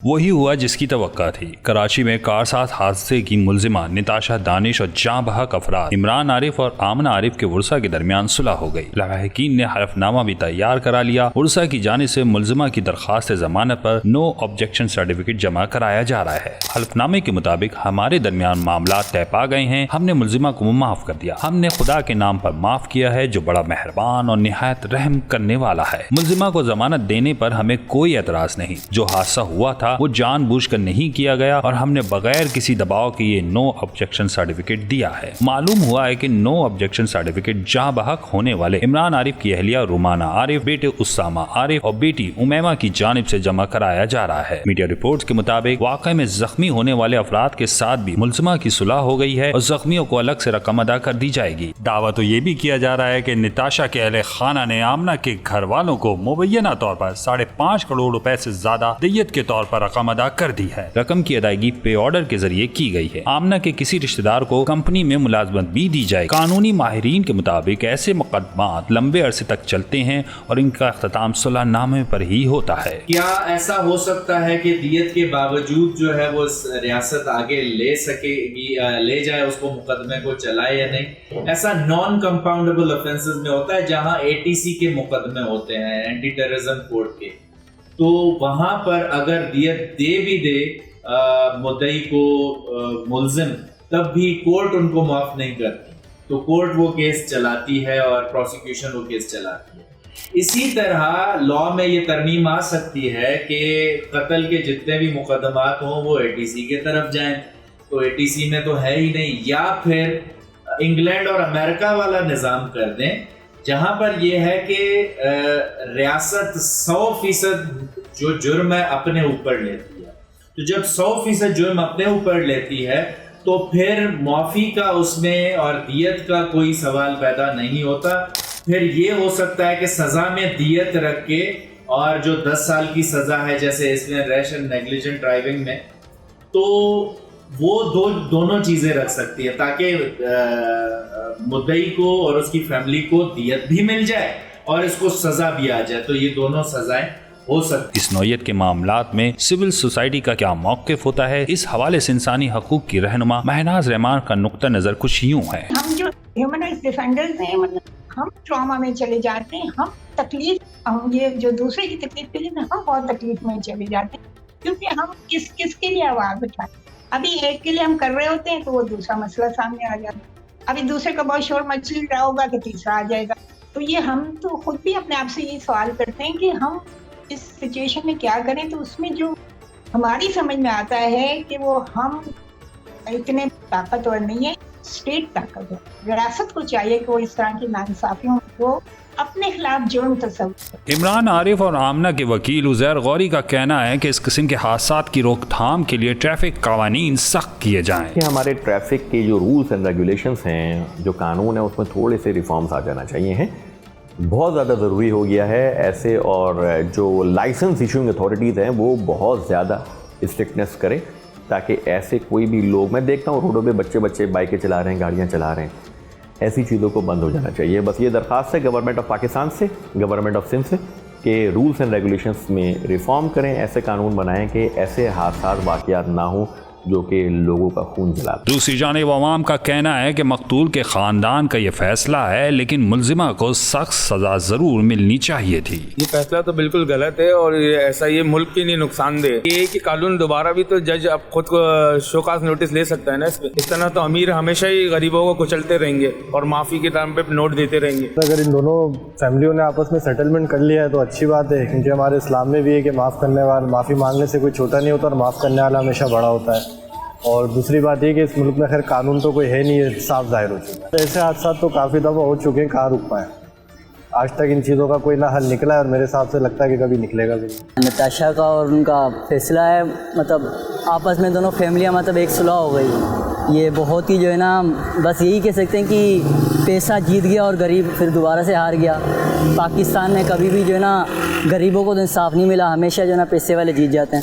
وہی ہوا جس کی توقع تھی۔ کراچی میں کار ساز حادثے کی ملزمہ نتاشا دانش اور جاں بحق افراد عمران عارف اور آمنہ عارف کے ورثاء کے درمیان صلح ہو گئی۔ لواحقین نے حلف نامہ بھی تیار کرا لیا۔ ورثاء کی جانب سے ملزمہ کی درخواست ضمانت پر نو آبجیکشن سرٹیفکیٹ جمع کرایا جا رہا ہے۔ حلف نامے کے مطابق ہمارے درمیان معاملات طے پا گئے ہیں، ہم نے ملزمہ کو معاف کر دیا، ہم نے خدا کے نام پر معاف کیا ہے جو بڑا مہربان اور نہایت رحم کرنے والا ہے۔ ملزمہ کو ضمانت دینے پر ہمیں کوئی اعتراض نہیں۔ جو حادثہ ہوا تھا وہ جان بوجھ کر نہیں کیا گیا اور ہم نے بغیر کسی دباؤ کے یہ نو آبجیکشن سرٹیفکیٹ دیا ہے۔ معلوم ہوا ہے کہ نو آبجیکشن سرٹیفکیٹ جاں بحق ہونے والے عمران عارف کی اہلیہ رومانہ عارف، بیٹے اسامہ عارف اور بیٹی امیمہ کی جانب سے جمع کرایا جا رہا ہے۔ میڈیا رپورٹس کے مطابق واقعے میں زخمی ہونے والے افراد کے ساتھ بھی ملزمہ کی صلح ہو گئی ہے اور زخمیوں کو الگ سے رقم ادا کر دی جائے گی۔ دعویٰ تو یہ بھی کیا جا رہا ہے کہ نتاشا کے اہل خانہ نے آمنہ کے گھر والوں کو مبینہ طور پر 5.5 کروڑ روپے سے زیادہ دیت کے طور پر رقم ادا کر دی ہے۔ رقم کی ادائیگی پے آرڈر کے ذریعے کی گئی ہے۔ آمنہ کے کسی رشتہ دار کو کمپنی میں ملازمت بھی دی جائے۔ قانونی ماہرین کے مطابق ایسے مقدمات لمبے عرصے تک چلتے ہیں اور ان کا اختتام صلح نامے پر ہی ہوتا ہے۔ کیا ایسا ہو سکتا ہے کہ دیت کے باوجود جو ہے وہ ریاست آگے لے سکے گی، لے جائے اس کو، مقدمے کو چلائے یا نہیں؟ ایسا نان کمپاؤنڈیبل افینسز میں ہوتا ہے جہاں ATC کے مقدمے ہوتے ہیں، اینٹی ٹیررزم کورٹ کے، تو وہاں پر اگر دیت دے بھی دے مدعی کو ملزم، تب بھی کورٹ ان کو معاف نہیں کرتی، تو کورٹ وہ کیس چلاتی ہے اور پروسیکیوشن وہ کیس چلاتی ہے۔ اسی طرح لاء میں یہ ترمیم آ سکتی ہے کہ قتل کے جتنے بھی مقدمات ہوں وہ ATC کے طرف جائیں، تو ATC میں تو ہے ہی نہیں، یا پھر انگلینڈ اور امریکہ والا نظام کر دیں جہاں پر یہ ہے کہ ریاست 100% جو جرم ہے اپنے اوپر لیتی ہے۔ تو جب 100% جرم اپنے اوپر لیتی ہے تو پھر معافی کا اس میں اور دیت کا کوئی سوال پیدا نہیں ہوتا۔ پھر یہ ہو سکتا ہے کہ سزا میں دیت رکھ کے، اور جو 10 سال کی سزا ہے جیسے اس میں ریش اینڈ نیگلیجنٹ ڈرائیونگ میں، تو وہ دونوں چیزیں رکھ سکتی ہے تاکہ مدعی کو اور اس کی فیملی کو دیت بھی مل جائے اور اس کو سزا بھی آ جائے، تو یہ دونوں سزائیں ہو سکتی۔ اس نوعیت کے معاملات میں سول سوسائٹی کا کیا موقف ہوتا ہے، اس حوالے سے انسانی حقوق کی رہنما مہناز رحمان کا نقطہ نظر کچھ یوں ہے۔ ہم جو ہیومن رائٹس ڈیفینڈرز ہیں، ہم ٹراما میں چلے جاتے ہیں، ہم تکلیف، ہم یہ جو دوسرے کی تکلیف کے لیے ہم بہت تکلیف میں چلے جاتے ہیں، کیونکہ ہم کس کے لیے آواز اٹھائیں۔ ابھی ایک کے لیے ہم کر رہے ہوتے ہیں تو وہ دوسرا مسئلہ سامنے آ جاتا ہے، ابھی دوسرے کا بہت شور مچل رہا ہوگا کہ تیسرا آ جائے گا۔ تو یہ ہم تو خود بھی اپنے آپ سے یہ سوال کرتے ہیں کہ ہم اس سچویشن میں کیا کریں، تو اس میں جو ہماری سمجھ میں آتا ہے کہ وہ ہم اتنے طاقتور نہیں ہیں، اسٹیٹ طاقتور، ریاست کو چاہیے کہ وہ اس طرح کی ناانصافیوں کو اپنے خلاف جرم تصور۔ عمران عارف اور آمنہ کے وکیل عزیر غوری کا کہنا ہے کہ اس قسم کے حادثات کی روک تھام کے لیے ٹریفک قوانین سخت کیے جائیں۔ کہ ہمارے ٹریفک کے جو رولز اینڈ ریگولیشنز ہیں، جو قانون ہے، اس میں تھوڑے سے ریفارمز آ جانا چاہیے ہیں۔ بہت زیادہ ضروری ہو گیا ہے ایسے، اور جو لائسنس ایشوئنگ اتھارٹیز ہیں وہ بہت زیادہ اسٹرکٹنس کریں، تاکہ ایسے کوئی بھی لوگ، میں دیکھتا ہوں روڈوں پہ بچے بائکیں چلا رہے ہیں، گاڑیاں چلا رہے ہیں، ایسی چیزوں کو بند ہو جانا چاہیے۔ بس یہ درخواست ہے گورنمنٹ آف پاکستان سے، گورنمنٹ آف سندھ سے، کہ رولز اینڈ ریگولیشنز میں ریفارم کریں، ایسے قانون بنائیں کہ ایسے حادثات واقعات نہ ہوں جو کہ لوگوں کا خون جلاتے۔ دوسری جانب عوام کا کہنا ہے کہ مقتول کے خاندان کا یہ فیصلہ ہے، لیکن ملزمہ کو سخت سزا ضرور ملنی چاہیے تھی۔ یہ فیصلہ تو بالکل غلط ہے، اور ایسا یہ ملک کے لیے نقصان دہ یہ کہ قانون دوبارہ بھی تو جج اب خود کو شوکاز نوٹس لے سکتا ہے نا اس پہ۔ اس طرح تو امیر ہمیشہ ہی غریبوں کو کچلتے رہیں گے اور معافی کے ٹائم پہ نوٹ دیتے رہیں گے۔ اگر ان دونوں فیملیوں نے آپس میں سیٹلمنٹ کر لیا ہے تو اچھی بات ہے، کیونکہ ہمارے اسلام میں بھی ہے کہ معاف کرنے والا، معافی مانگنے سے کوئی چھوٹا نہیں ہوتا، اور معاف کرنے والا ہمیشہ بڑا ہوتا ہے۔ اور دوسری بات یہ کہ اس ملک میں خیر قانون تو کوئی ہے نہیں، ہے صاف ظاہر ہو چکا ہے۔ ایسے حادثات تو کافی دفعہ ہو چکے ہیں، کہاں رک پائیں، آج تک ان چیزوں کا کوئی نہ حل نکلا ہے، اور میرے حساب سے لگتا ہے کہ کبھی نکلے گا بھی نہیں۔ نتاشا کا اور ان کا فیصلہ ہے، مطلب آپس میں دونوں فیملیاں مطلب ایک صلح ہو گئی۔ یہ بہت ہی جو ہے نا، بس یہی کہہ سکتے ہیں کہ پیسہ جیت گیا اور غریب پھر دوبارہ سے ہار گیا۔ پاکستان میں کبھی بھی جو ہے نا غریبوں کو تو انصاف نہیں ملا، ہمیشہ جو ہے نا پیسے والے جیت جاتے ہیں۔